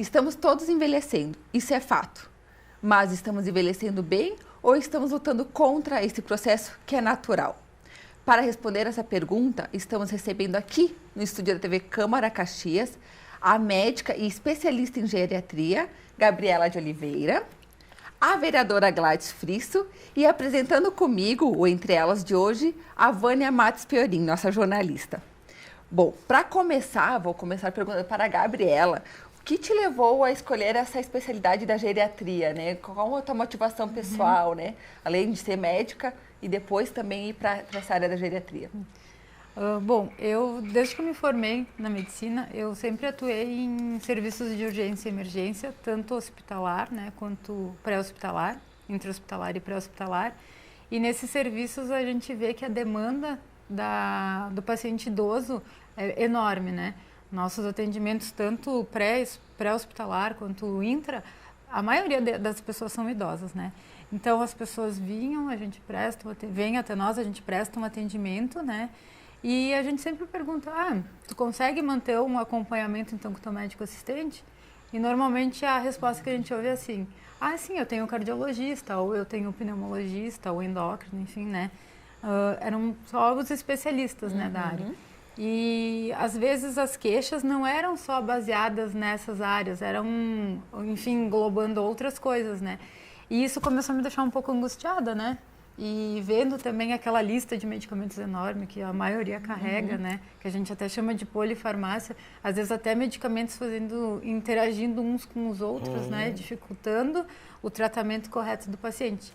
Estamos todos envelhecendo, isso é fato. Mas estamos envelhecendo bem ou estamos lutando contra esse processo que é natural? Para responder essa pergunta, estamos recebendo aqui no estúdio da TV Câmara Caxias a médica e especialista em geriatria, Gabriela de Oliveira, a vereadora Gladys Frisso e apresentando comigo, o Entre Elas de hoje, a Vânia Matos Piorim, nossa jornalista. Bom, para começar, vou começar perguntando para a Gabriela, o que te levou a escolher essa especialidade da geriatria, né? Qual a tua motivação pessoal, né? Além de ser médica e depois também ir para essa área da geriatria. Bom, desde que eu me formei na medicina, eu sempre atuei em serviços de urgência e emergência, tanto hospitalar, né, quanto pré-hospitalar, intra-hospitalar e pré-hospitalar. E nesses serviços a gente vê que a demanda do paciente idoso é enorme, né? Nossos atendimentos, tanto pré-hospitalar quanto intra, a maioria das pessoas são idosas, né? Então as pessoas vinham, vêm até nós, a gente presta um atendimento, né? E a gente sempre pergunta, tu consegue manter um acompanhamento então com o teu médico assistente? E normalmente a resposta que a gente ouve é assim, sim, eu tenho cardiologista, ou eu tenho pneumologista, ou endócrino, enfim, né? Eram só os especialistas, né, da área. E às vezes as queixas não eram só baseadas nessas áreas, eram, enfim, englobando outras coisas, né? E isso começou a me deixar um pouco angustiada, né? E vendo também aquela lista de medicamentos enorme que a maioria carrega, né? Que a gente até chama de polifarmácia, às vezes até medicamentos interagindo uns com os outros, né? Dificultando o tratamento correto do paciente.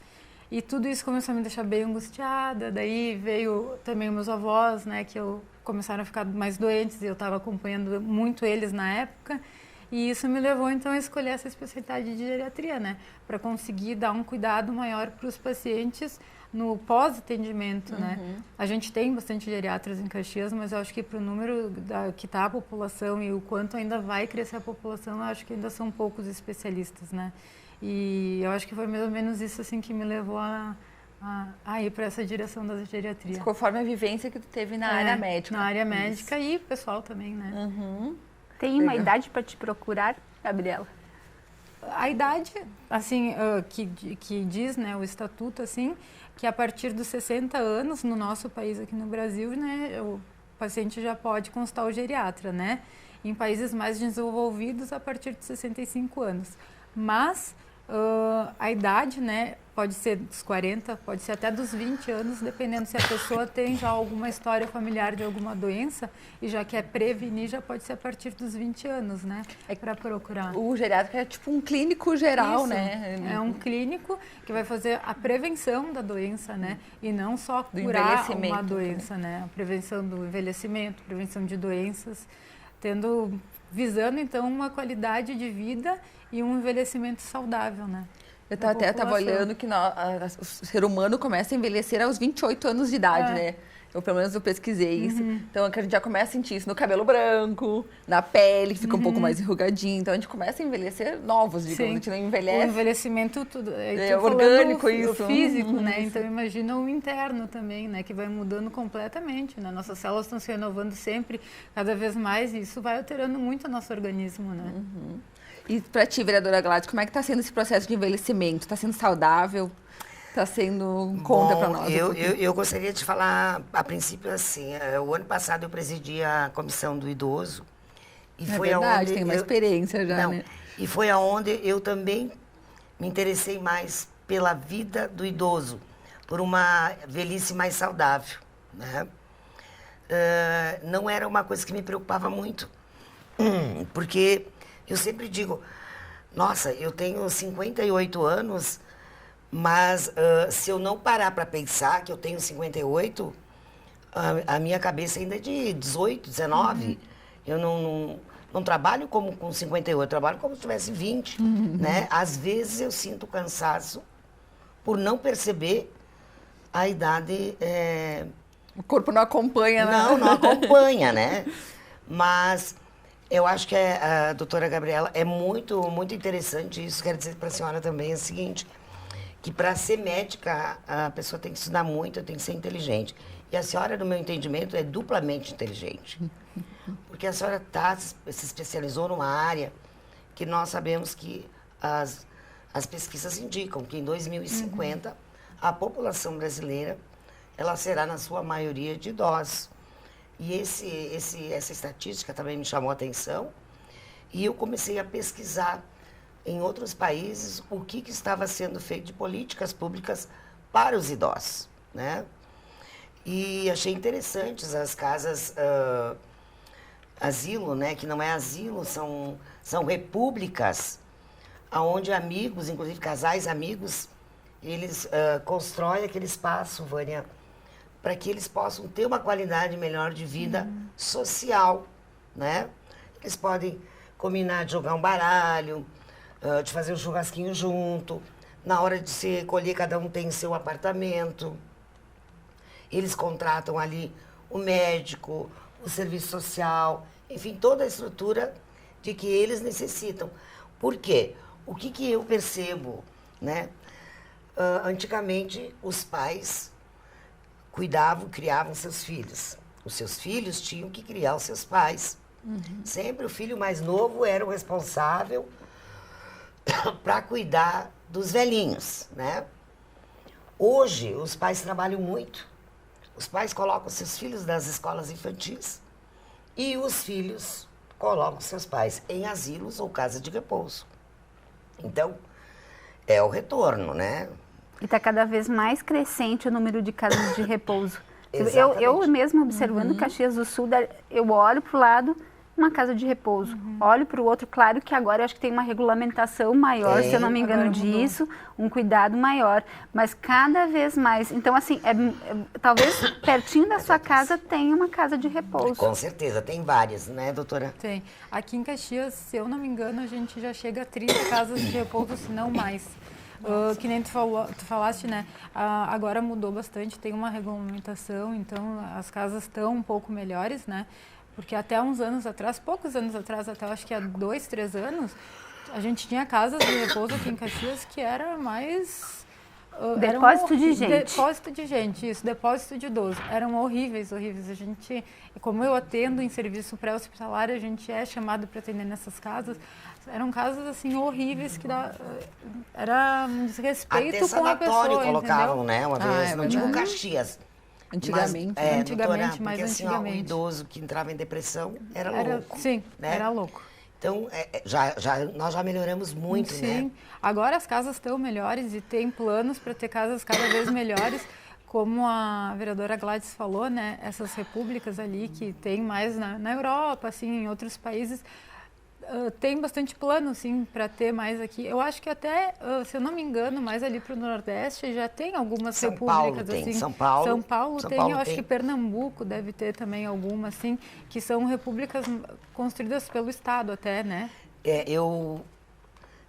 E tudo isso começou a me deixar bem angustiada, daí veio também meus avós, né? Que começaram a ficar mais doentes e eu estava acompanhando muito eles na época. E isso me levou, então, a escolher essa especialidade de geriatria, né? Para conseguir dar um cuidado maior para os pacientes no pós-atendimento, né? A gente tem bastante geriatras em Caxias, mas eu acho que para o número que está a população e o quanto ainda vai crescer a população, eu acho que ainda são poucos especialistas, né? E eu acho que foi mais ou menos isso, assim, que me levou a ir para essa direção da geriatria. Conforme a vivência que tu teve na área médica. Na área médica e pessoal também, né? Tem uma idade para te procurar, Gabriela? A idade, assim, que diz, né, o estatuto, assim, que a partir dos 60 anos, no nosso país aqui no Brasil, né, o paciente já pode consultar o geriatra, né? Em países mais desenvolvidos, a partir de 65 anos. Mas a idade, né, pode ser dos 40, pode ser até dos 20 anos, dependendo se a pessoa tem já alguma história familiar de alguma doença e já quer prevenir, já pode ser a partir dos 20 anos, né, para procurar. O geriatra é tipo um clínico geral, Isso, né? É um clínico que vai fazer a prevenção da doença, né, e não só curar uma doença, né, a prevenção do envelhecimento, prevenção de doenças, visando então uma qualidade de vida e um envelhecimento saudável, né? Eu estava olhando que o ser humano começa a envelhecer aos 28 anos de idade, né? Pelo menos eu pesquisei isso. Então, a gente já começa a sentir isso no cabelo branco, na pele, que fica um pouco mais enrugadinho. Então, a gente começa a envelhecer novos, digamos. A gente não envelhece. O envelhecimento é orgânico, isso. Físico, né? Então, imagina o interno também, né? Que vai mudando completamente, né? Nossas células estão se renovando sempre, cada vez mais, e isso vai alterando muito o nosso organismo, né? E para ti, vereadora Gladys, como é que está sendo esse processo de envelhecimento? Está sendo saudável? Está sendo conta para nós? Eu gostaria de falar, a princípio, assim, o ano passado eu presidi a Comissão do Idoso. E foi verdade, tem uma experiência já, né? E foi aonde eu também me interessei mais pela vida do idoso, por uma velhice mais saudável, né? Não era uma coisa que me preocupava muito, porque eu sempre digo, nossa, eu tenho 58 anos, mas se eu não parar para pensar que eu tenho 58, a minha cabeça ainda é de 18, 19. Eu não trabalho como com 58, eu trabalho como se tivesse 20. Né? Às vezes eu sinto cansaço por não perceber a idade. O corpo não acompanha, né? Não acompanha, né? Mas eu acho que a doutora Gabriela é muito, muito interessante isso. Quero dizer para a senhora também o seguinte, que para ser médica, a pessoa tem que estudar muito, tem que ser inteligente. E a senhora, no meu entendimento, é duplamente inteligente. Porque a senhora se especializou numa área que nós sabemos que as pesquisas indicam que em 2050 a população brasileira ela será na sua maioria de idosos. E essa estatística também me chamou a atenção e eu comecei a pesquisar em outros países o que estava sendo feito de políticas públicas para os idosos, né? E achei interessantes as casas asilo, né? Que não é asilo, são repúblicas, onde amigos, inclusive casais amigos, eles constroem aquele espaço, Vânia, para que eles possam ter uma qualidade melhor de vida social, né? Eles podem combinar de jogar um baralho, de fazer um churrasquinho junto. Na hora de se recolher, cada um tem seu apartamento. Eles contratam ali o médico, o serviço social, enfim, toda a estrutura de que eles necessitam. Por quê? O que eu percebo, né? Antigamente, os pais cuidavam, criavam seus filhos. Os seus filhos tinham que criar os seus pais. Sempre o filho mais novo era o responsável para cuidar dos velhinhos, né? Hoje, os pais trabalham muito. Os pais colocam seus filhos nas escolas infantis e os filhos colocam seus pais em asilos ou casa de repouso. Então, é o retorno, né? E está cada vez mais crescente o número de casas de repouso. Eu mesmo observando Caxias do Sul, eu olho para o lado, uma casa de repouso. Olho para o outro, claro que agora eu acho que tem uma regulamentação maior, se eu não me engano disso, um cuidado maior. Mas cada vez mais. Então, assim, talvez pertinho da sua casa tenha uma casa de repouso. Com certeza, tem várias, né, doutora? Tem. Aqui em Caxias, se eu não me engano, a gente já chega a 30 casas de repouso, se não mais. Que nem tu falaste, né? Agora mudou bastante, tem uma regulamentação, então as casas estão um pouco melhores, né? Porque até uns anos atrás, poucos anos atrás, até acho que há 2, 3 anos, a gente tinha casas de repouso aqui em Caxias que era mais... Depósito de gente. Depósito de gente, isso, depósito de idoso. Eram horríveis, horríveis. A gente, como eu atendo em serviço pré-hospitalar, a gente é chamado para atender nessas casas. Eram casas, assim, horríveis, que era um desrespeito com a pessoa, até colocavam, entendeu? né, uma vez, não digo Caxias. Antigamente. Mas, antigamente, doutora, mas porque, assim, ó, o antigamente. idoso que entrava em depressão era louco. Sim, né? era louco. Então, nós já melhoramos muito, Sim. né? Agora as casas estão melhores e tem planos para ter casas cada vez melhores. Como a vereadora Gladys falou, né? Essas repúblicas ali que tem mais na Europa, assim, em outros países, tem bastante plano, sim, para ter mais aqui. Eu acho que até, se eu não me engano, mais ali para o Nordeste já tem algumas repúblicas, assim. São Paulo tem, eu acho que Pernambuco deve ter também alguma, assim, que são repúblicas construídas pelo Estado até, né? Eu,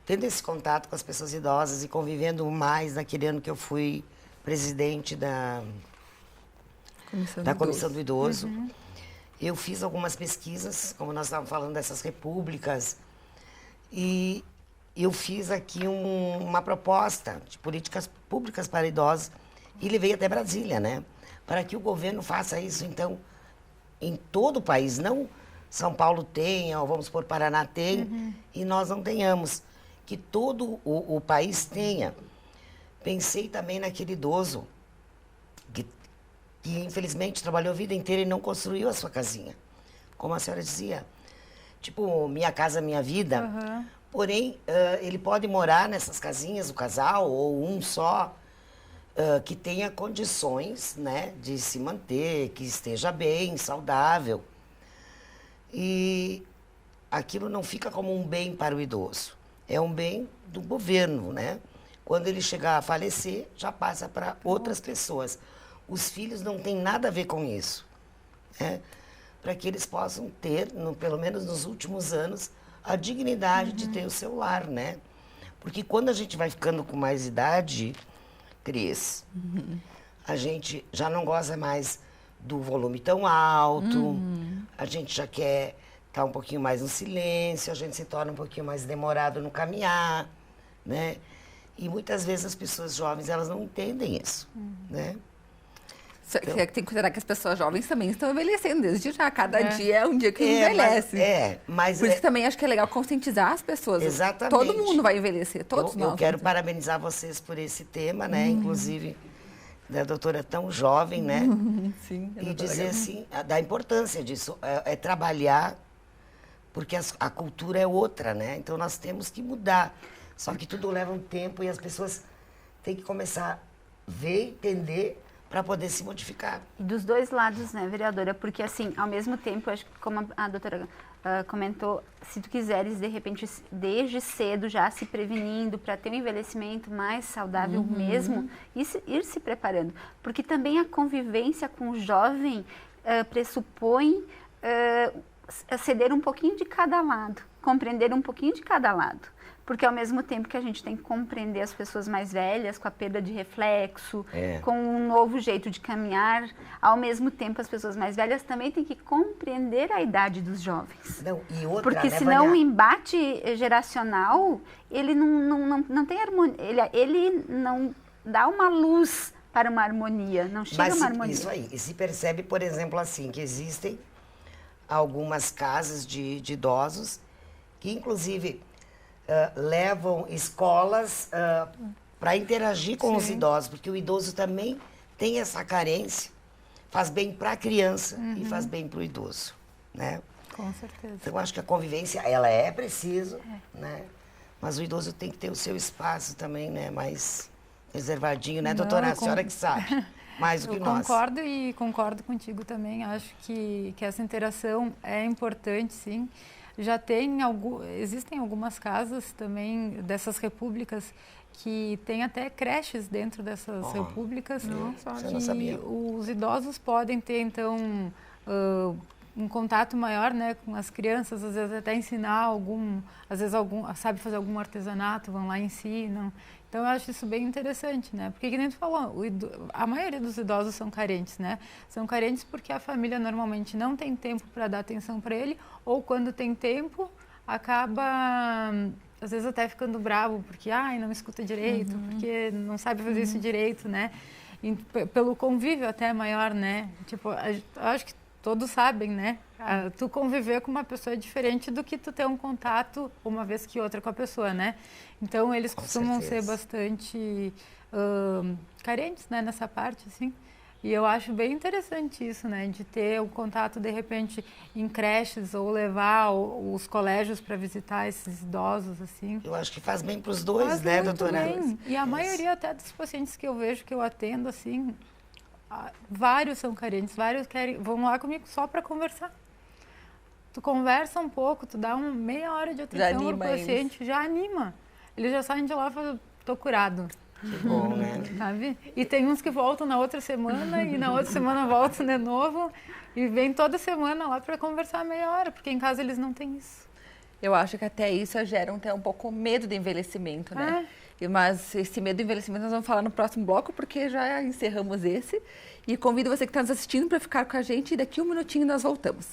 tendo esse contato com as pessoas idosas e convivendo mais naquele ano que eu fui presidente da Comissão do Idoso, eu fiz algumas pesquisas, como nós estávamos falando dessas repúblicas, e eu fiz aqui uma proposta de políticas públicas para idosos e levei até Brasília, né? Para que o governo faça isso, então, em todo o país, não São Paulo tenha, ou vamos supor, Paraná tem, e nós não tenhamos, que todo o país tenha. Pensei também naquele idoso que infelizmente trabalhou a vida inteira e não construiu a sua casinha. Como a senhora dizia, tipo, minha casa, minha vida. Porém, ele pode morar nessas casinhas, o casal, ou um só, que tenha condições, né, de se manter, que esteja bem, saudável. E aquilo não fica como um bem para o idoso. É um bem do governo, né? Quando ele chegar a falecer, já passa para outras pessoas. Os filhos não têm nada a ver com isso, né? Para que eles possam ter, pelo menos nos últimos anos, a dignidade de ter o seu lar, né? Porque quando a gente vai ficando com mais idade, Cris, a gente já não gosta mais do volume tão alto, a gente já quer estar um pouquinho mais no silêncio, a gente se torna um pouquinho mais demorado no caminhar, né? E muitas vezes as pessoas jovens, elas não entendem isso, né? Então, tem que considerar que as pessoas jovens também estão envelhecendo desde já. Cada dia é um dia que envelhece. Mas por isso também acho que é legal conscientizar as pessoas. Exatamente. Todo mundo vai envelhecer, todos nós. Eu quero parabenizar vocês por esse tema, né? Inclusive, da doutora tão jovem, né? Sim. E dizer assim, da importância disso. É trabalhar, porque a cultura é outra, né? Então, nós temos que mudar. Só que tudo leva um tempo e as pessoas têm que começar a ver, entender, para poder se modificar. E dos dois lados, né, vereadora? Porque, assim, ao mesmo tempo, acho que como a doutora comentou, se tu quiseres, de repente, desde cedo já se prevenindo para ter um envelhecimento mais saudável mesmo, ir se preparando. Porque também a convivência com o jovem pressupõe ceder um pouquinho de cada lado, compreender um pouquinho de cada lado. Porque ao mesmo tempo que a gente tem que compreender as pessoas mais velhas, com a perda de reflexo, com um novo jeito de caminhar, ao mesmo tempo as pessoas mais velhas também têm que compreender a idade dos jovens. Não, e outra, porque né, senão Vânia? o embate geracional, ele não tem harmonia, ele não dá uma luz para uma harmonia, não chega a uma harmonia. Isso aí, e se percebe, por exemplo, assim, que existem algumas casas de idosos que, inclusive, levam escolas para interagir com os idosos, porque o idoso também tem essa carência, faz bem para a criança e faz bem para o idoso, né? Com certeza. Então, acho que a convivência, ela é preciso, né? Mas o idoso tem que ter o seu espaço também, né? Mais reservadinho, né, doutora? A senhora que sabe, mais do que nós. Concordo contigo também. Acho que essa interação é importante, sim. Existem algumas casas também dessas repúblicas que tem até creches dentro dessas repúblicas. Você não sabia. Os idosos podem ter, então, um contato maior, né, com as crianças, às vezes até ensinar sabe fazer algum artesanato, vão lá e ensinam. Então, eu acho isso bem interessante, né? Porque, que nem tu falou, a maioria dos idosos são carentes, né? São carentes porque a família normalmente não tem tempo para dar atenção para ele, ou quando tem tempo, acaba, às vezes, até ficando bravo, porque, não escuta direito, porque não sabe fazer isso direito, né? E, pelo convívio até maior, né? Tipo, eu acho que todos sabem, né? Tu conviver com uma pessoa é diferente do que tu ter um contato uma vez que outra com a pessoa, né? Então, eles costumam ser bastante carentes, né? Nessa parte, assim. E eu acho bem interessante isso, né? De ter um contato, de repente, em creches ou levar os colégios para visitar esses idosos, assim. Eu acho que faz bem para os dois, né, doutora? Bem. E a maioria até dos pacientes que eu vejo, que eu atendo, assim, vários são carentes, vários vão lá comigo só para conversar. Tu conversa um pouco, tu dá meia hora de atenção pro paciente, já anima. Eles já saem de lá e falam, tô curado. Que bom, né? Sabe? E tem uns que voltam na outra semana e na outra semana voltam de novo e vem toda semana lá para conversar meia hora, porque em casa eles não têm isso. Eu acho que até isso gera até um pouco medo do envelhecimento, né? Mas esse medo do envelhecimento nós vamos falar no próximo bloco, porque já encerramos esse. E convido você que está nos assistindo para ficar com a gente e daqui um minutinho nós voltamos.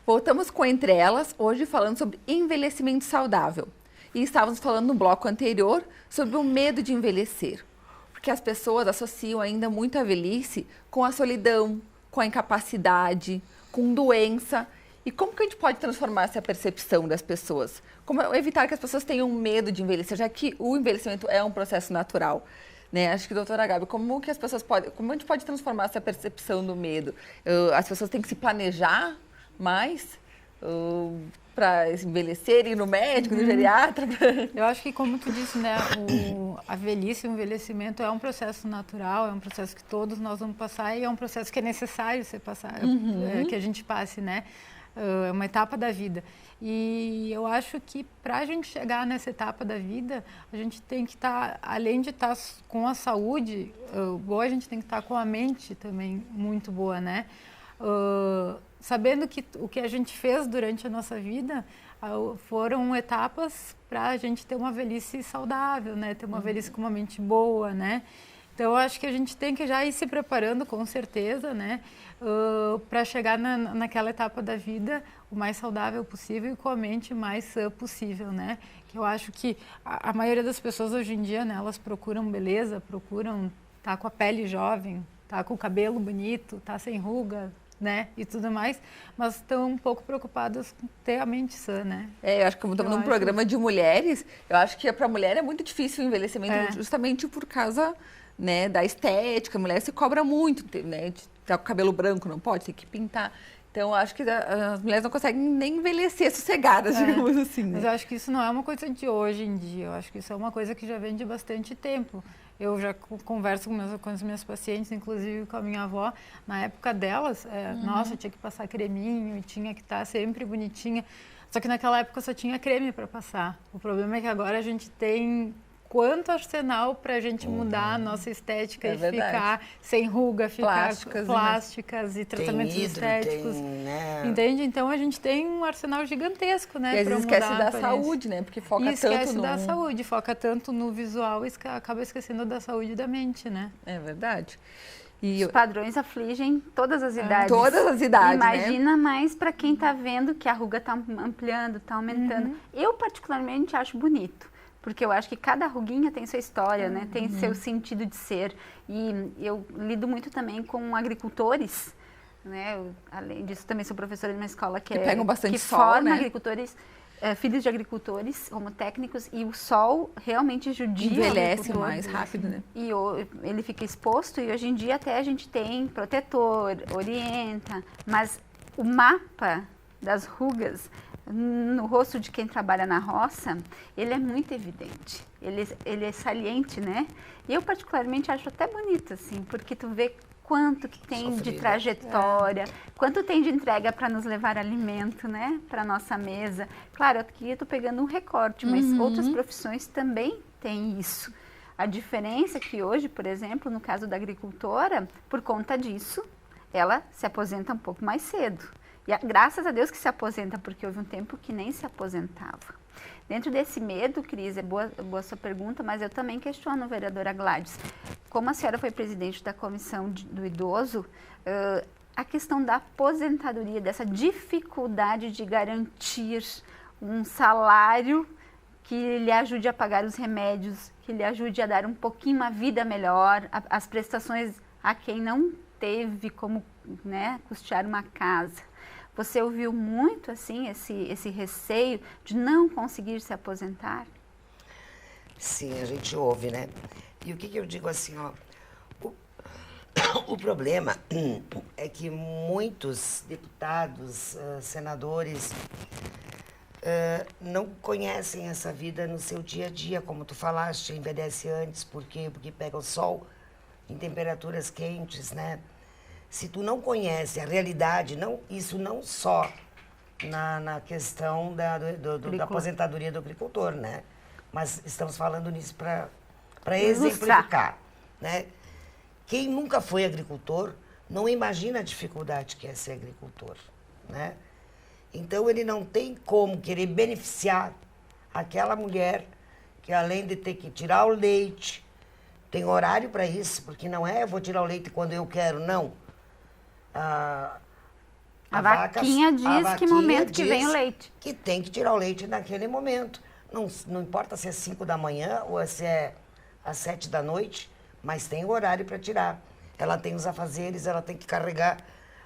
Voltamos com Entre Elas, hoje falando sobre envelhecimento saudável. E estávamos falando no bloco anterior sobre o medo de envelhecer. Porque as pessoas associam ainda muito a velhice com a solidão, com a incapacidade, com doença. E como que a gente pode transformar essa percepção das pessoas? Como evitar que as pessoas tenham medo de envelhecer, já que o envelhecimento é um processo natural? Né? Acho que, doutora Gabi, como a gente pode transformar essa percepção do medo? As pessoas têm que se planejar mais para envelhecer, ir no médico, no geriatra? Eu acho que, como tu disse, né, a velhice, o envelhecimento é um processo natural, é um processo que todos nós vamos passar e é um processo que é necessário ser passado, que a gente passe, né? É uma etapa da vida. E eu acho que para a gente chegar nessa etapa da vida, a gente tem que estar, além de estar com a saúde boa, a gente tem que estar com a mente também muito boa, né? Sabendo que o que a gente fez durante a nossa vida foram etapas para a gente ter uma velhice saudável, né? Ter uma velhice com uma mente boa, né? Então, eu acho que a gente tem que já ir se preparando, com certeza, né? Para chegar naquela etapa da vida o mais saudável possível e com a mente mais sã possível, né? Que eu acho que a maioria das pessoas hoje em dia, né? Elas procuram beleza, procuram estar com a pele jovem, estar com o cabelo bonito, estar sem ruga, né, e tudo mais, mas estão um pouco preocupadas com ter a mente sã, né? Eu acho que como estamos num programa de mulheres, eu acho que para a mulher é muito difícil o envelhecimento, justamente por causa, né, da estética. A mulher se cobra muito, né, de estar com o cabelo branco, não pode, tem que pintar. Então, eu acho que as mulheres não conseguem nem envelhecer sossegadas, digamos assim. Né? Mas eu acho que isso não é uma coisa de hoje em dia, eu acho que isso é uma coisa que já vem de bastante tempo. Eu já converso com as minhas pacientes, inclusive com a minha avó, na época delas, nossa, tinha que passar creminho, tinha que estar sempre bonitinha. Só que naquela época só tinha creme para passar. O problema é que agora a gente tem quanto arsenal para a gente mudar a nossa estética e ficar sem ruga, ficar plásticas e tratamentos estéticos. Entende? Então a gente tem um arsenal gigantesco, né? E às vezes esquece da saúde, né? Porque foca tanto da saúde, foca tanto no visual e acaba esquecendo da saúde da mente, né? É verdade. Os padrões afligem todas as idades. Todas as idades, Imagina mais para quem está vendo que a ruga está ampliando, está aumentando. Eu particularmente acho bonito. Porque eu acho que cada ruguinha tem sua história, né? Tem seu sentido de ser. E eu lido muito também com agricultores, né? Além disso, também sou professora de uma escola que pegam bastante sol, forma né? agricultores, filhos de agricultores, como técnicos, e o sol realmente judia envelhece mais rápido, né? E ele fica exposto, e hoje em dia até a gente tem protetor, orienta, mas o mapa das rugas no rosto de quem trabalha na roça, ele é muito evidente, ele é saliente, né? E eu particularmente acho até bonito, assim, porque tu vê quanto que tem de trajetória, quanto tem de entrega para nos levar alimento, né? Para nossa mesa. Claro, aqui eu estou pegando um recorte, mas outras profissões também têm isso. A diferença é que hoje, por exemplo, no caso da agricultora, por conta disso, ela se aposenta um pouco mais cedo. E graças a Deus que se aposenta, porque houve um tempo que nem se aposentava. Dentro desse medo, Cris, é boa sua pergunta, mas eu também questiono, vereadora Gladys. Como a senhora foi presidente da comissão do idoso, a questão da aposentadoria, dessa dificuldade de garantir um salário que lhe ajude a pagar os remédios, que lhe ajude a dar um pouquinho uma vida melhor, as prestações a quem não teve como, né, custear uma casa. Você ouviu muito, assim, esse receio de não conseguir se aposentar? Sim, a gente ouve, né? E o que eu digo assim, ó, o problema é que muitos deputados, senadores, não conhecem essa vida no seu dia a dia, como tu falaste, envelhece antes, por quê? Porque pega o sol em temperaturas quentes, né? Se tu não conhece a realidade, isso não só na questão da aposentadoria do agricultor, né? Mas estamos falando nisso para exemplificar, né? Quem nunca foi agricultor não imagina a dificuldade que é ser agricultor, né? Então, ele não tem como querer beneficiar aquela mulher que, além de ter que tirar o leite, tem horário para isso, porque não é eu vou tirar o leite quando eu quero, não. A vaquinha diz que momento que vem o leite. Que tem que tirar o leite naquele momento. Não importa se é 5 da manhã ou se é às 7 da noite, mas tem o horário para tirar. Ela tem os afazeres, ela tem que carregar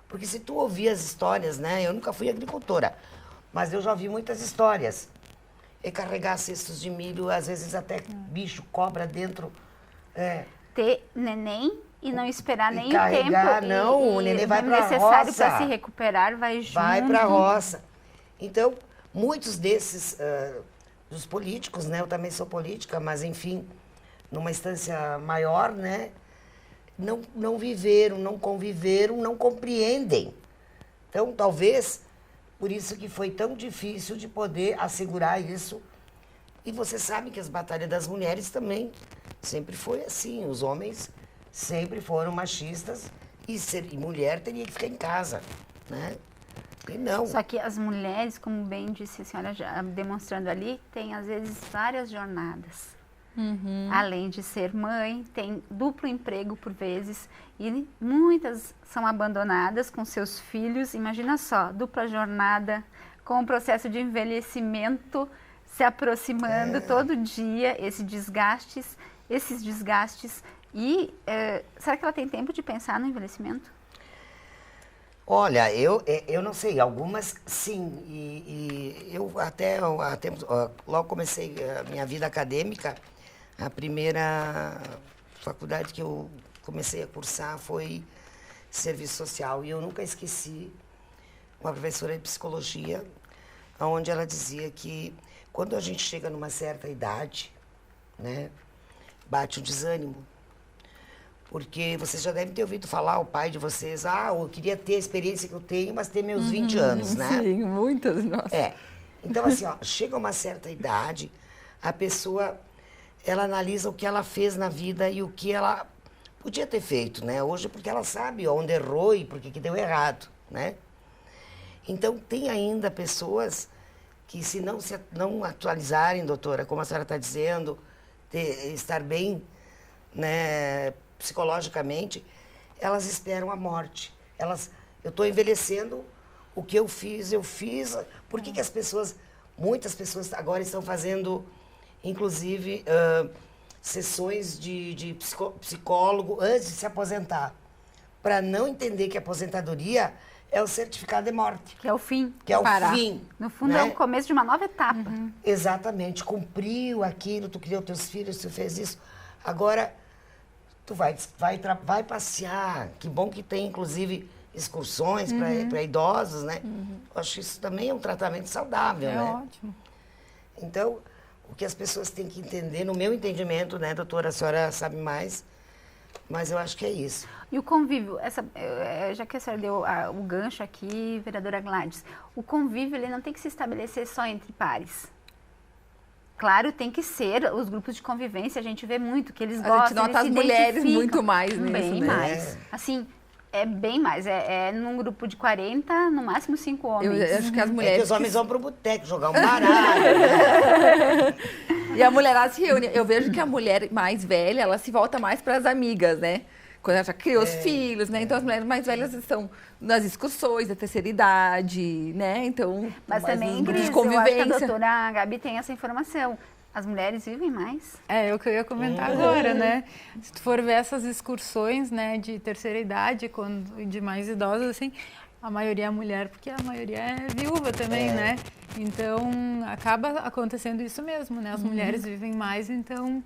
Porque se tu ouvir as histórias, né? Eu nunca fui agricultora, mas eu já vi muitas histórias. E carregar cestos de milho, às vezes até bicho, cobra dentro. Ter neném e não esperar nem o carregar, tempo. Não, o neném vai para a roça. necessário para se recuperar, vai junto. Vai para a roça. Então, muitos desses, dos políticos, né? Eu também sou política, mas enfim, numa instância maior, né? Não viveram, não conviveram, não compreendem. Então, talvez, por isso que foi tão difícil de poder assegurar isso. E você sabe que as batalhas das mulheres também sempre foi assim. Os homens sempre foram machistas e mulher teria que ficar em casa, né? E não. Só que as mulheres, como bem disse a senhora, já demonstrando ali, têm às vezes várias jornadas. Além de ser mãe, tem duplo emprego por vezes e muitas são abandonadas com seus filhos. Imagina só, dupla jornada, com o processo de envelhecimento se aproximando todo dia, esses desgastes. E será que ela tem tempo de pensar no envelhecimento? Olha, eu não sei, algumas sim. E eu até logo comecei a minha vida acadêmica. A primeira faculdade que eu comecei a cursar foi serviço social. E eu nunca esqueci uma professora de psicologia, onde ela dizia que quando a gente chega numa certa idade, né, bate o desânimo. Porque vocês já devem ter ouvido falar, o pai de vocês, eu queria ter a experiência que eu tenho, mas ter meus 20 anos, né? Sim, muitas, nossa. Então, assim, chega uma certa idade, a pessoa, ela analisa o que ela fez na vida e o que ela podia ter feito, né? Hoje, porque ela sabe onde errou e por que deu errado, né? Então, tem ainda pessoas que, se não atualizarem, doutora, como a senhora está dizendo, estar bem, né, psicologicamente, elas esperam a morte. Eu estou envelhecendo, o que eu fiz. Por que as pessoas, muitas pessoas agora estão fazendo, inclusive, sessões de psicólogo antes de se aposentar? Para não entender que a aposentadoria é o certificado de morte. Que é o fim. Que é o fim. No fundo, né? é o começo de uma nova etapa. Exatamente. Cumpriu aquilo, tu criou teus filhos, tu fez isso. Agora, tu vai passear. Que bom que tem, inclusive, excursões para idosos, né? Eu acho que isso também é um tratamento saudável, né? É ótimo. Então, o que as pessoas têm que entender, no meu entendimento, né, doutora, a senhora sabe mais, mas eu acho que é isso. E o convívio, já que a senhora deu o gancho aqui, vereadora Gladys, o convívio ele não tem que se estabelecer só entre pares. Claro, tem que ser os grupos de convivência, a gente vê muito, que eles gostam, A gente nota as mulheres muito mais nisso, bem né? mais. Assim, é bem mais. É num grupo de 40, no máximo 5 homens. Eu acho que as mulheres... É que os homens vão pro boteco jogar um baralho, né? E a mulherada se reúne. Eu vejo que a mulher mais velha, ela se volta mais para as amigas, né? Quando ela já criou os filhos, né? Então, as mulheres mais velhas estão nas excursões da terceira idade, né? Então, mas também, grupos de Cris, eu acho que a convivência. doutora Gabi tem essa informação. As mulheres vivem mais. É o que eu ia comentar agora, né? Se tu for ver essas excursões, né, de terceira idade, de mais idosos, assim, a maioria é mulher, porque a maioria é viúva também, né? Então, acaba acontecendo isso mesmo, né? As mulheres vivem mais, então...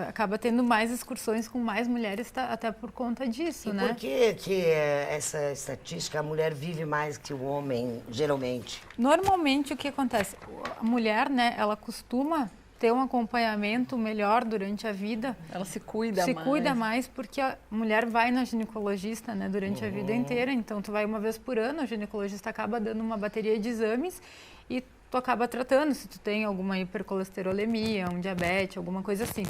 acaba tendo mais excursões com mais mulheres até por conta disso, e né? Por que essa estatística, a mulher vive mais que o homem, geralmente? Normalmente, o que acontece? A mulher, né, ela costuma ter um acompanhamento melhor durante a vida. Ela se cuida mais. Se cuida mais porque a mulher vai na ginecologista, né, durante a vida inteira. Então, tu vai uma vez por ano, o ginecologista acaba dando uma bateria de exames e tu acaba tratando se tu tem alguma hipercolesterolemia, um diabetes, alguma coisa assim.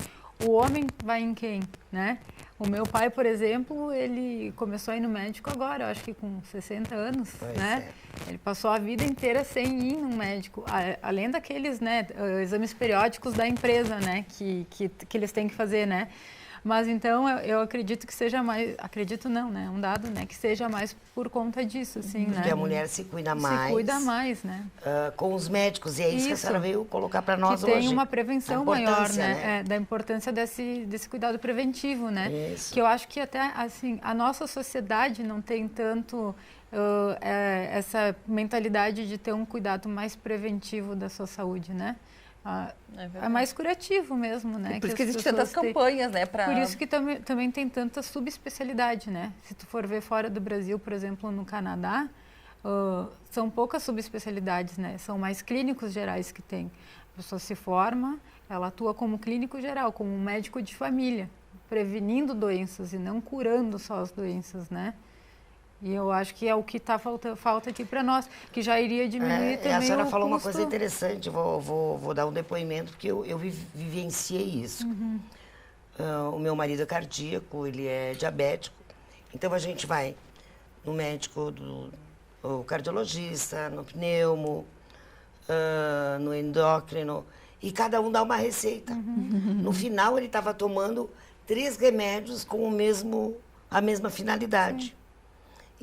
O homem vai em quem, né? O meu pai, por exemplo, ele começou a ir no médico agora, eu acho que com 60 anos, né? Ele passou a vida inteira sem ir no médico, além daqueles, né, exames periódicos da empresa, né, que eles têm que fazer, né? Mas então eu acredito que seja mais, acredito não, né? Um dado, né? Que seja mais por conta disso, assim, Porque né? a mulher se cuida mais. Se cuida mais, né? Com os médicos, e é isso que a senhora veio colocar para nós hoje. Que hoje. tem uma prevenção maior, né? Né? Da importância desse cuidado preventivo, né? Isso. Que eu acho que até, assim, a nossa sociedade não tem tanto essa mentalidade de ter um cuidado mais preventivo da sua saúde, né? É mais curativo mesmo, né? Por isso que existem tantas campanhas, né? Por isso que também tem tanta subespecialidade, né? Se tu for ver fora do Brasil, por exemplo, no Canadá, são poucas subespecialidades, né? São mais clínicos gerais que tem. A pessoa se forma, ela atua como clínico geral, como um médico de família, prevenindo doenças e não curando só as doenças, né? E eu acho que é o que falta aqui para nós, que já iria diminuir também o custo. A senhora falou uma coisa interessante, vou dar um depoimento, porque eu vivenciei isso. O meu marido é cardíaco, ele é diabético, então a gente vai no médico, o cardiologista, no pneumo, no endócrino, e cada um dá uma receita. No final, ele estava tomando 3 remédios com a mesma finalidade. Sim.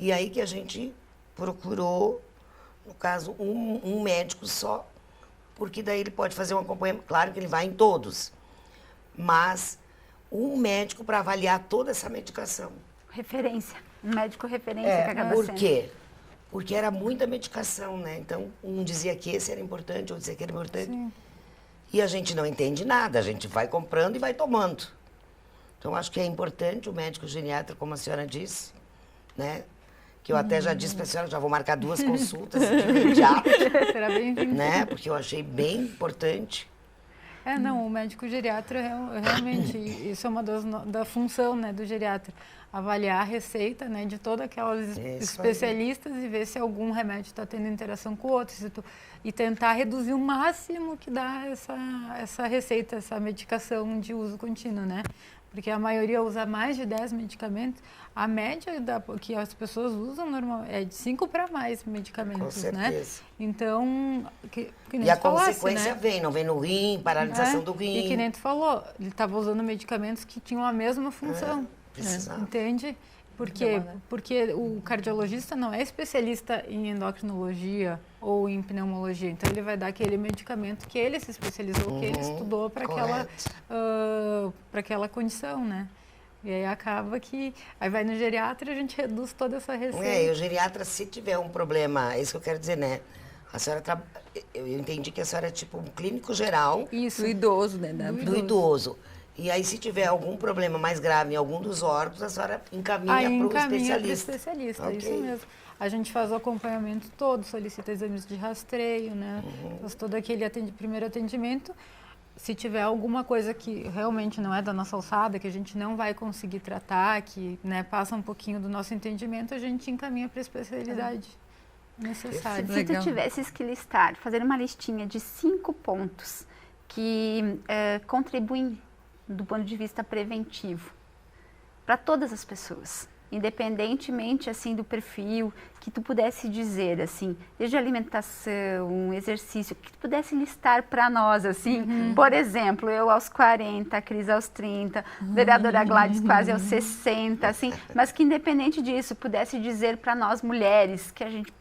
E aí que a gente procurou, no caso, um médico só, porque daí ele pode fazer um acompanhamento. Claro que ele vai em todos, mas um médico para avaliar toda essa medicação. Referência, um médico referência que acaba sendo. Por quê? Porque era muita medicação, né? Então, um dizia que esse era importante, outro dizia que era importante. Sim. E a gente não entende nada, a gente vai comprando e vai tomando. Então, acho que é importante o médico geriatra, como a senhora disse, né? Que eu até já disse para a senhora, já vou marcar 2 consultas de imediato. Será bem-vindo. Né? Porque eu achei bem importante. Não, o médico geriatra, realmente, isso é uma da função, né, do geriatra. Avaliar a receita, né, de todas aquelas especialistas e ver se algum remédio está tendo interação com o outro. E tentar reduzir o máximo que dá essa receita, essa medicação de uso contínuo, né? Porque a maioria usa mais de 10 medicamentos. A média que as pessoas usam normal é de 5 para mais medicamentos, com certeza. Né? Então, que nem e a falasse, consequência né? Não vem no rim, paralisação do rim. E que nem tu falou, ele estava usando medicamentos que tinham a mesma função. Precisava. Entende? Porque o cardiologista não é especialista em endocrinologia ou em pneumologia. Então, ele vai dar aquele medicamento que ele se especializou, que ele estudou para aquela condição, né? E aí acaba que... Aí vai no geriatra e a gente reduz toda essa receita. E o geriatra, se tiver um problema, é isso que eu quero dizer, né? A senhora eu entendi que a senhora é tipo um clínico geral. Isso. Do idoso, né? Do idoso. E aí, se tiver algum problema mais grave em algum dos órgãos, a senhora encaminha para o especialista. Okay. Isso mesmo. A gente faz o acompanhamento todo, solicita exames de rastreio, né? Faz todo aquele primeiro atendimento. Se tiver alguma coisa que realmente não é da nossa alçada, que a gente não vai conseguir tratar, que, né, passa um pouquinho do nosso entendimento, a gente encaminha para a especialidade necessária. Se tu tivesses que listar, fazer uma listinha de 5 pontos que contribuem do ponto de vista preventivo para todas as pessoas, independentemente assim do perfil, que tu pudesse dizer assim, desde alimentação, exercício, que tu pudesse listar para nós assim, por exemplo, eu aos 40, a Cris aos 30, vereadora Gladys quase aos 60, assim, mas que independente disso pudesse dizer para nós mulheres que a gente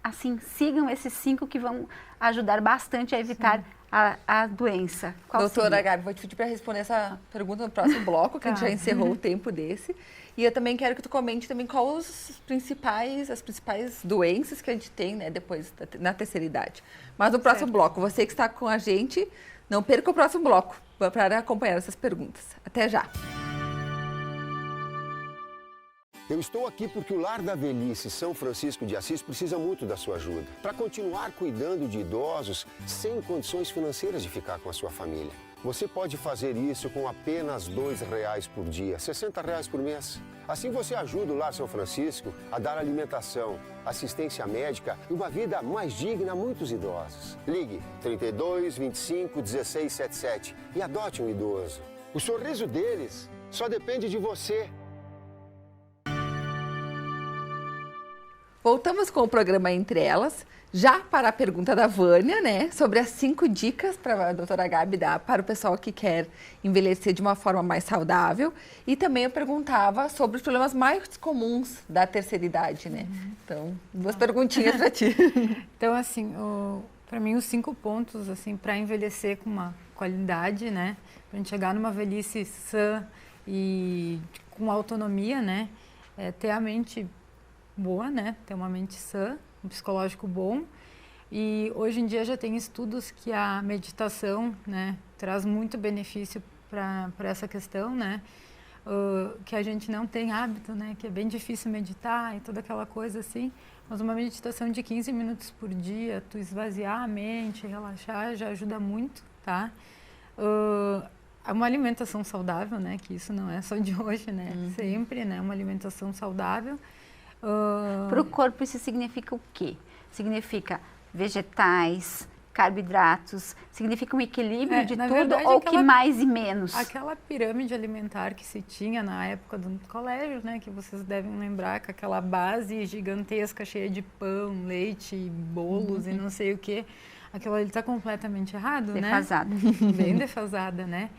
assim sigam esses 5 que vão ajudar bastante a evitar a doença. Doutora Gabi, vou te pedir para responder essa pergunta no próximo bloco, que a gente já encerrou o tempo desse. E eu também quero que tu comente também quais as principais doenças que a gente tem, né, depois na terceira idade. Mas no próximo bloco, você que está com a gente, não perca o próximo bloco para acompanhar essas perguntas. Até já! Eu estou aqui porque o Lar da Velhice São Francisco de Assis precisa muito da sua ajuda para continuar cuidando de idosos sem condições financeiras de ficar com a sua família. Você pode fazer isso com apenas R$2 por dia, R$60 por mês. Assim você ajuda o Lar São Francisco a dar alimentação, assistência médica e uma vida mais digna a muitos idosos. Ligue 32 25 16 77 e adote um idoso. O sorriso deles só depende de você. Voltamos com o programa Entre Elas. Já para a pergunta da Vânia, né, sobre as 5 dicas para a doutora Gabi dar para o pessoal que quer envelhecer de uma forma mais saudável. E também eu perguntava sobre os problemas mais comuns da terceira idade, né? Então, 2 perguntinhas para ti. Então, assim, para mim, os 5 pontos, assim, para envelhecer com uma qualidade, né? Para a gente chegar numa velhice sã e com autonomia, né? É ter a mente boa, né? Ter uma mente sã, um psicológico bom. E hoje em dia já tem estudos que a meditação, né, traz muito benefício para essa questão, né? Que a gente não tem hábito, né? Que é bem difícil meditar e toda aquela coisa assim. Mas uma meditação de 15 minutos por dia, tu esvaziar a mente, relaxar, já ajuda muito, tá? Uma alimentação saudável, né? Que isso não é só de hoje, né? Sempre, né? Uma alimentação saudável. Para o corpo isso significa o quê? Significa vegetais, carboidratos, significa um equilíbrio de tudo, verdade, ou que mais e menos? Aquela pirâmide alimentar que se tinha na época do colégio, né, que vocês devem lembrar, com aquela base gigantesca, cheia de pão, leite, bolos e não sei o quê, aquilo ali está completamente errado, Defasada. né? Bem defasada, né?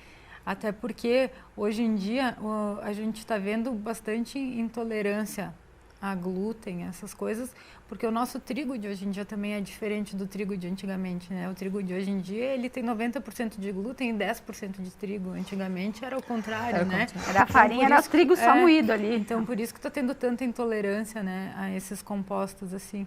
Até porque hoje em dia a gente está vendo bastante intolerância a glúten, essas coisas, porque o nosso trigo de hoje em dia também é diferente do trigo de antigamente, né? O trigo de hoje em dia, ele tem 90% de glúten e 10% de trigo. Antigamente era o contrário, né? Era a farinha, era o trigo só moído ali. Então, por isso que está tendo tanta intolerância, né, a esses compostos, assim.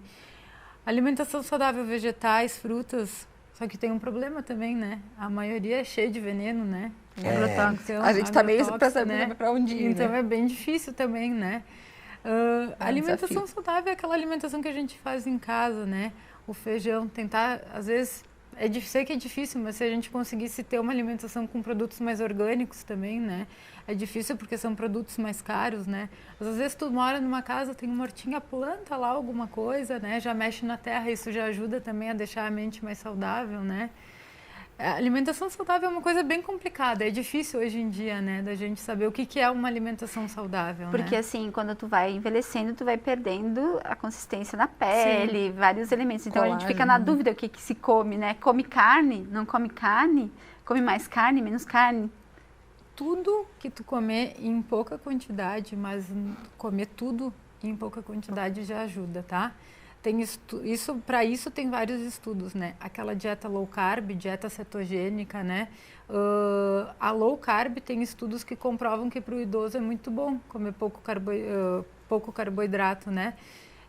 Alimentação saudável, vegetais, frutas, só que tem um problema também, né? A maioria é cheia de veneno, né? Então, a gente está meio para saber para onde ir, então né? é bem difícil também, né? Alimentação saudável é aquela alimentação que a gente faz em casa, né? O feijão, tentar, às vezes, sei que é difícil, mas se a gente conseguisse ter uma alimentação com produtos mais orgânicos também, né? É difícil porque são produtos mais caros, né? Mas às vezes tu mora numa casa, tem uma hortinha, planta lá alguma coisa, né? Já mexe na terra, isso já ajuda também a deixar a mente mais saudável, né? A alimentação saudável é uma coisa bem complicada, é difícil hoje em dia, né, da gente saber o que é uma alimentação saudável, porque né? assim, quando tu vai envelhecendo, tu vai perdendo a consistência da pele, vários elementos. Então a gente fica na dúvida o que se come, né? Come carne? Não come carne? Come mais carne, menos carne? Tudo que tu comer em pouca quantidade, mas comer tudo em pouca quantidade já ajuda, tá? Para isso tem vários estudos, né? Aquela dieta low carb, dieta cetogênica, né? A low carb tem estudos que comprovam que para o idoso é muito bom comer pouco carboidrato, né?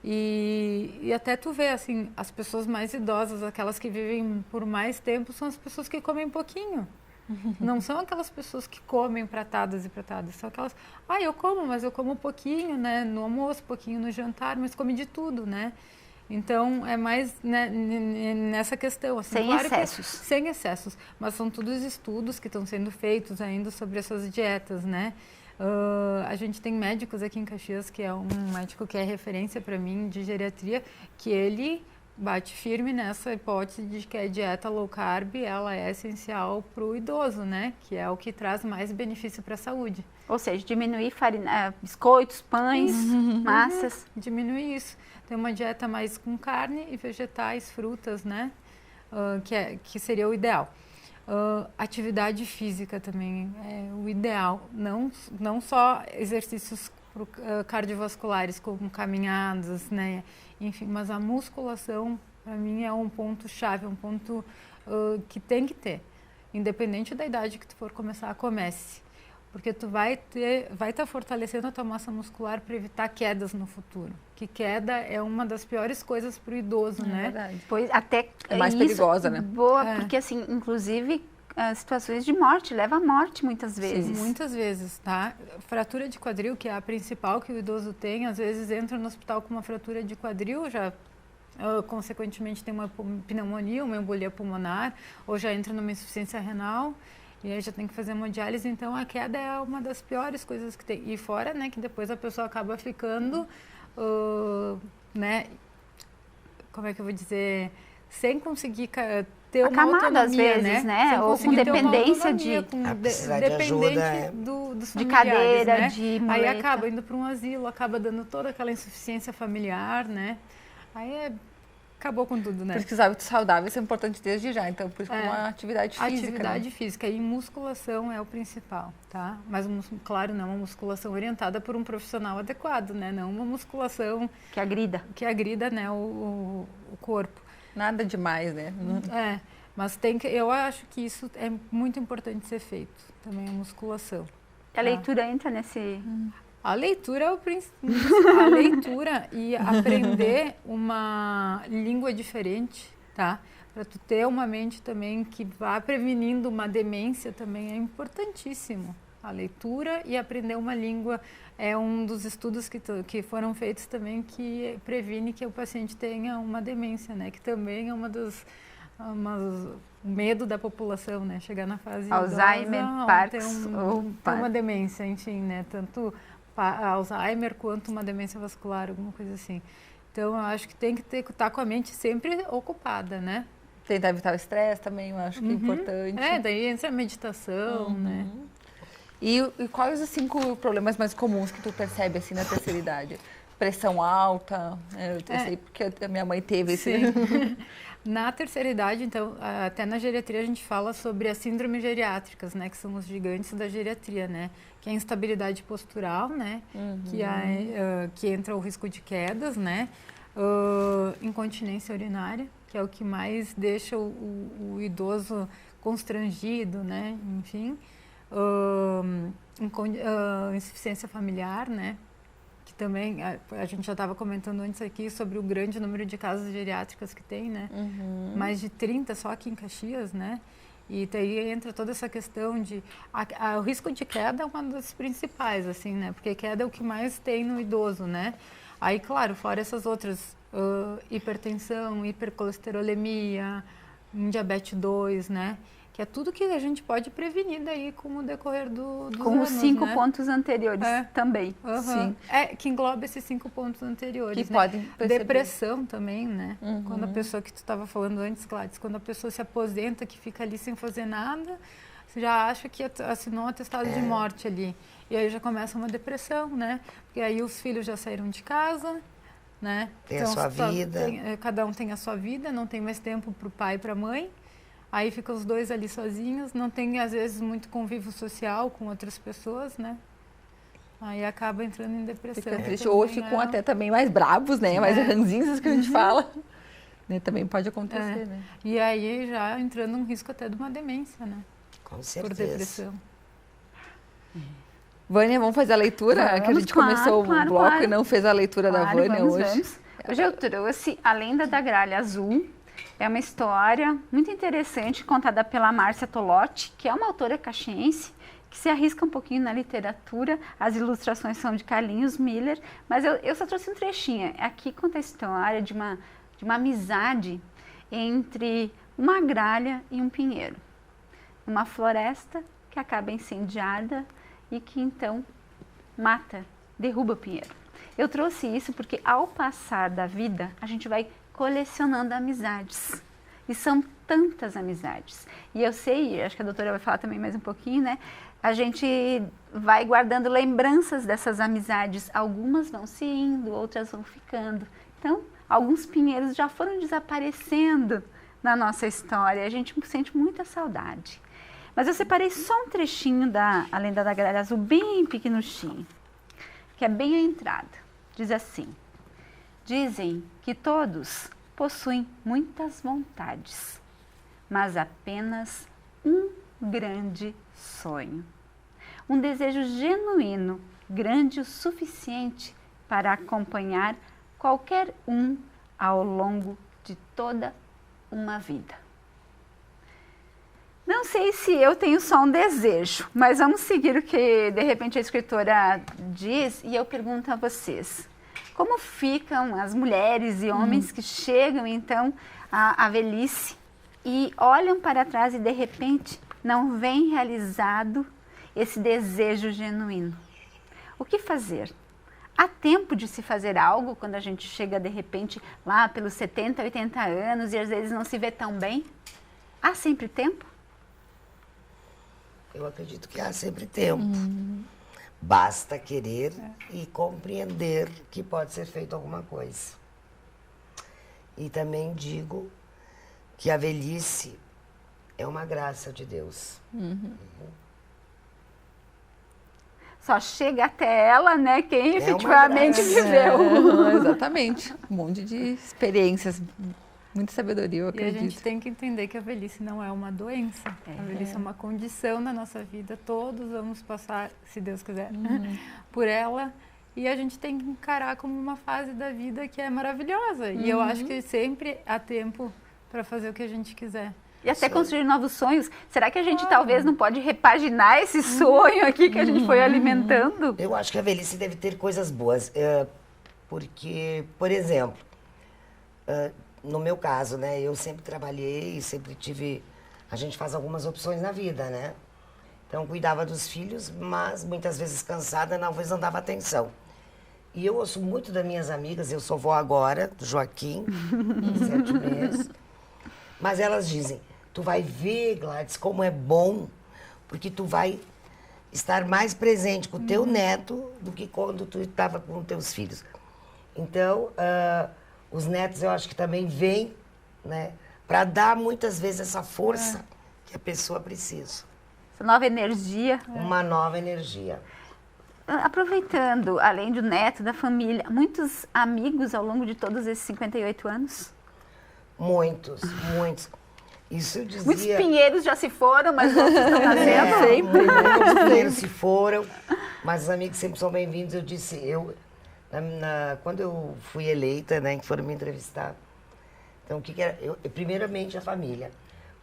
E até tu vê, assim, as pessoas mais idosas, aquelas que vivem por mais tempo, são as pessoas que comem pouquinho. Não são aquelas pessoas que comem pratadas e pratadas, são aquelas, eu como, mas eu como um pouquinho, né? No almoço, pouquinho no jantar, mas come de tudo, né? Então, é mais, né, nessa questão. Assim, sem excessos. Sem excessos. Mas são todos estudos que estão sendo feitos ainda sobre essas dietas, né? A gente tem médicos aqui em Caxias, que é um médico que é referência para mim de geriatria, que ele bate firme nessa hipótese de que a dieta low carb, ela é essencial para o idoso, né? Que é o que traz mais benefício para a saúde. Ou seja, diminuir biscoitos, pães, massas. Diminuir isso. Tem uma dieta mais com carne e vegetais, frutas, né? Que seria o ideal. Atividade física também é o ideal. Não só exercícios cardiovasculares, como caminhadas, né? Enfim, mas a musculação, para mim, é um ponto-chave, um ponto que tem que ter. Independente da idade que tu for começar, comece. Porque tu vai estar fortalecendo a tua massa muscular para evitar quedas no futuro. Que queda é uma das piores coisas para o idoso, né? Verdade. Pois até é mais perigosa, né? Boa, porque assim, inclusive, situações de morte, leva à morte muitas vezes. Sim, muitas vezes, tá? Fratura de quadril, que é a principal que o idoso tem, às vezes entra no hospital com uma fratura de quadril, já consequentemente tem uma pneumonia, uma embolia pulmonar, ou já entra numa insuficiência renal. E aí já tem que fazer hemodiálise, então a queda é uma das piores coisas que tem. E fora, né, que depois a pessoa acaba ficando, né, como é que eu vou dizer, sem conseguir ter uma autonomia, às vezes, né? Ou com dependência dependente dos familiares, de cadeira, né? de muleta. Aí acaba indo para um asilo, acaba dando toda aquela insuficiência familiar, né? Aí acabou com tudo, né? Por isso que os hábitos saudáveis são importantes desde já, então por isso que uma atividade física. Atividade física e musculação é o principal, tá? Mas, claro, não uma musculação orientada por um profissional adequado, né? Não uma musculação... Que agrida. Que agrida, né, o corpo. Nada demais, né? Mas eu acho que isso é muito importante ser feito, também a musculação. A leitura entra nesse... A leitura é o principal. A leitura e aprender uma língua diferente, tá? Para tu ter uma mente também que vá prevenindo uma demência também é importantíssimo. A leitura e aprender uma língua é um dos estudos que foram feitos também que previne que o paciente tenha uma demência, né? Que também é o medo da população, né? Chegar na fase Alzheimer, idosa, Parkinson ter uma demência, enfim, né? Tanto Alzheimer quanto uma demência vascular, alguma coisa assim. Então, eu acho que tem que estar com a mente sempre ocupada, né? Tentar evitar o estresse também, eu acho que é importante. Daí entra a meditação, né? E quais os 5 problemas mais comuns que tu percebe, assim, na terceira idade? Pressão alta, eu sei porque a minha mãe teve esse... Na terceira idade, então, até na geriatria a gente fala sobre as síndromes geriátricas, né? Que são os gigantes da geriatria, né? Que é a instabilidade postural, né? Que entra o risco de quedas, né? Incontinência urinária, que é o que mais deixa o idoso constrangido, né? Enfim. Insuficiência familiar, né? Que também a gente já estava comentando antes aqui sobre o grande número de casas geriátricas que tem, né? Mais de 30 só aqui em Caxias, né? E daí entra toda essa questão de... o risco de queda é uma das principais, assim, né? Porque queda é o que mais tem no idoso, né? Aí, claro, fora essas outras, hipertensão, hipercolesterolemia, diabetes 2, né? Que é tudo que a gente pode prevenir daí com o decorrer dos com anos, os 5 né? pontos anteriores também. Sim. Que engloba esses 5 pontos anteriores. Que né? podem perceber. Depressão também, né? Quando a pessoa que tu estava falando antes, Gladys, quando a pessoa se aposenta, que fica ali sem fazer nada, você já acha que assinou um atestado de morte ali. E aí já começa uma depressão, né? Porque aí os filhos já saíram de casa, né? Tem a sua vida. Cada um tem a sua vida, não tem mais tempo para o pai e para a mãe. Aí ficam os dois ali sozinhos, não tem, às vezes, muito convívio social com outras pessoas, né? Aí acaba entrando em depressão. Fica triste. Ou ficam até também mais bravos, né? Mais ranzinhos que a gente fala. Né? Também pode acontecer, né? E aí já entrando um risco até de uma demência, né? Com certeza. Por depressão. Vânia, vamos fazer a leitura? Que a gente começou o bloco e não fez a leitura da Vânia hoje. Hoje eu trouxe A Lenda da Gralha Azul. É uma história muito interessante contada pela Márcia Tolotti, que é uma autora caxiense, que se arrisca um pouquinho na literatura. As ilustrações são de Carlinhos Miller, mas eu só trouxe um trechinho. Aqui conta a história de uma amizade entre uma gralha e um pinheiro. Uma floresta que acaba incendiada e que então derruba o pinheiro. Eu trouxe isso porque ao passar da vida, a gente vai colecionando amizades. E são tantas amizades. E eu sei, acho que a doutora vai falar também mais um pouquinho, né? A gente vai guardando lembranças dessas amizades. Algumas vão se indo, outras vão ficando. Então, alguns pinheiros já foram desaparecendo na nossa história. A gente sente muita saudade. Mas eu separei só um trechinho da A Lenda da Gralha Azul, bem pequenininho, que é bem a entrada. Diz assim: dizem que todos possuem muitas vontades, mas apenas um grande sonho. Um desejo genuíno, grande o suficiente para acompanhar qualquer um ao longo de toda uma vida. Não sei se eu tenho só um desejo, mas vamos seguir o que de repente a escritora diz e eu pergunto a vocês. Como ficam as mulheres e homens que chegam então à velhice e olham para trás e de repente não vem realizado esse desejo genuíno? O que fazer? Há tempo de se fazer algo quando a gente chega de repente lá pelos 70, 80 anos e às vezes não se vê tão bem? Há sempre tempo? Eu acredito que há sempre tempo. Basta querer e compreender que pode ser feito alguma coisa. E também digo que a velhice é uma graça de Deus. Só chega até ela, né, quem efetivamente viveu. Exatamente. Um monte de experiências, muita sabedoria, eu E a acredito. gente tem que entender que a velhice não é uma doença. A velhice é uma condição da nossa vida. Todos vamos passar, se Deus quiser, por ela. E a gente tem que encarar como uma fase da vida que é maravilhosa. E eu acho que sempre há tempo para fazer o que a gente quiser. E até construir novos sonhos. Será que a gente talvez não pode repaginar esse sonho aqui que a gente foi alimentando? Eu acho que a velhice deve ter coisas boas. Porque, por exemplo, no meu caso, né? Eu sempre trabalhei, sempre tive... A gente faz algumas opções na vida, né? Então, cuidava dos filhos, mas muitas vezes cansada, talvez não dava atenção. E eu ouço muito das minhas amigas, eu sou vó agora, do Joaquim, 7 meses. Mas elas dizem, tu vai ver, Gladys, como é bom, porque tu vai estar mais presente com o teu neto do que quando tu estava com os teus filhos. Então, os netos eu acho que também vêm, né, para dar muitas vezes essa força que a pessoa precisa. Essa nova energia. Uma nova energia. Aproveitando, além do neto, da família, muitos amigos ao longo de todos esses 58 anos? Muitos, muitos. Isso eu dizia... Muitos pinheiros já se foram, mas outros estão nascendo. Sempre, né? Os pinheiros se foram, mas os amigos sempre são bem-vindos. Eu disse, quando eu fui eleita, né, que foram me entrevistar, então o que era? Primeiramente a família,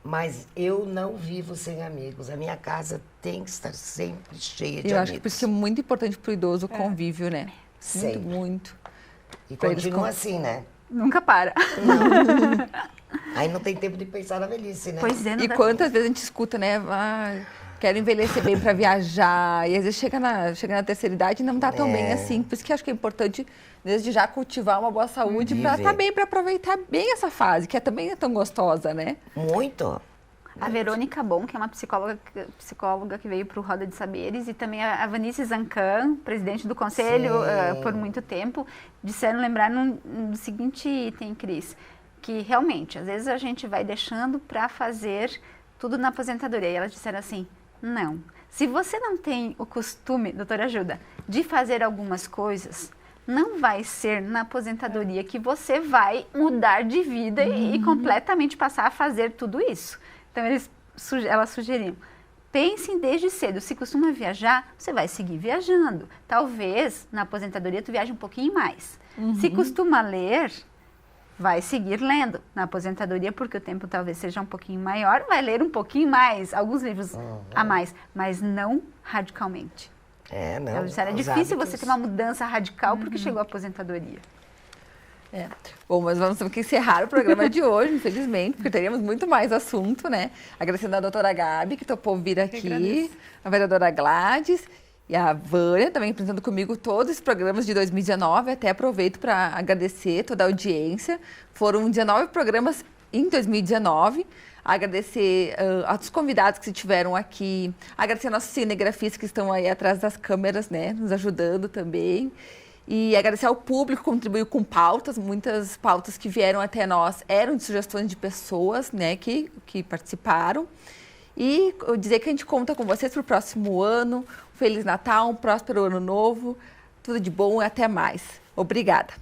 mas eu não vivo sem amigos. A minha casa tem que estar sempre cheia de amigos. Eu acho que por isso é muito importante para o idoso o convívio, né? Sempre. Muito. E continua assim, né? Nunca para. Aí não tem tempo de pensar na velhice, né? Pois é, não E dá quantas vezes a gente escuta, né? Quero envelhecer bem para viajar. E às vezes chega na terceira idade e não está tão bem assim. Por isso que acho que é importante, desde já, cultivar uma boa saúde para estar bem, para aproveitar bem essa fase, que também é tão gostosa, né? Muito. A Verônica Bon, que é uma psicóloga que veio para o Roda de Saberes, e também a Vanice Zancan, presidente do conselho por muito tempo, disseram, lembraram do seguinte item, Cris, que realmente, às vezes a gente vai deixando para fazer tudo na aposentadoria. E elas disseram assim, não, se você não tem o costume, doutora Ajuda, de fazer algumas coisas, não vai ser na aposentadoria que você vai mudar de vida e completamente passar a fazer tudo isso. Então, elas sugeriam, pensem desde cedo, se costuma viajar, você vai seguir viajando. Talvez, na aposentadoria, tu viaje um pouquinho mais. Se costuma ler, vai seguir lendo. Na aposentadoria, porque o tempo talvez seja um pouquinho maior, vai ler um pouquinho mais, alguns livros a mais, mas não radicalmente. Não. Elas disseram, é difícil você ter uma mudança radical porque chegou a aposentadoria. Bom, mas vamos ter que encerrar o programa de hoje, infelizmente, porque teríamos muito mais assunto, né? Agradecendo a doutora Gabi, que topou vir aqui, a vereadora Gladys e a Vânia, também apresentando comigo todos os programas de 2019. Até aproveito para agradecer toda a audiência. Foram 19 programas em 2019. Agradecer aos convidados que estiveram aqui, agradecer aos nossos cinegrafistas que estão aí atrás das câmeras, né? Nos ajudando também. E agradecer ao público que contribuiu com pautas, muitas pautas que vieram até nós eram de sugestões de pessoas, né, que participaram. E dizer que a gente conta com vocês para o próximo ano. Feliz Natal, um próspero ano novo, tudo de bom e até mais. Obrigada.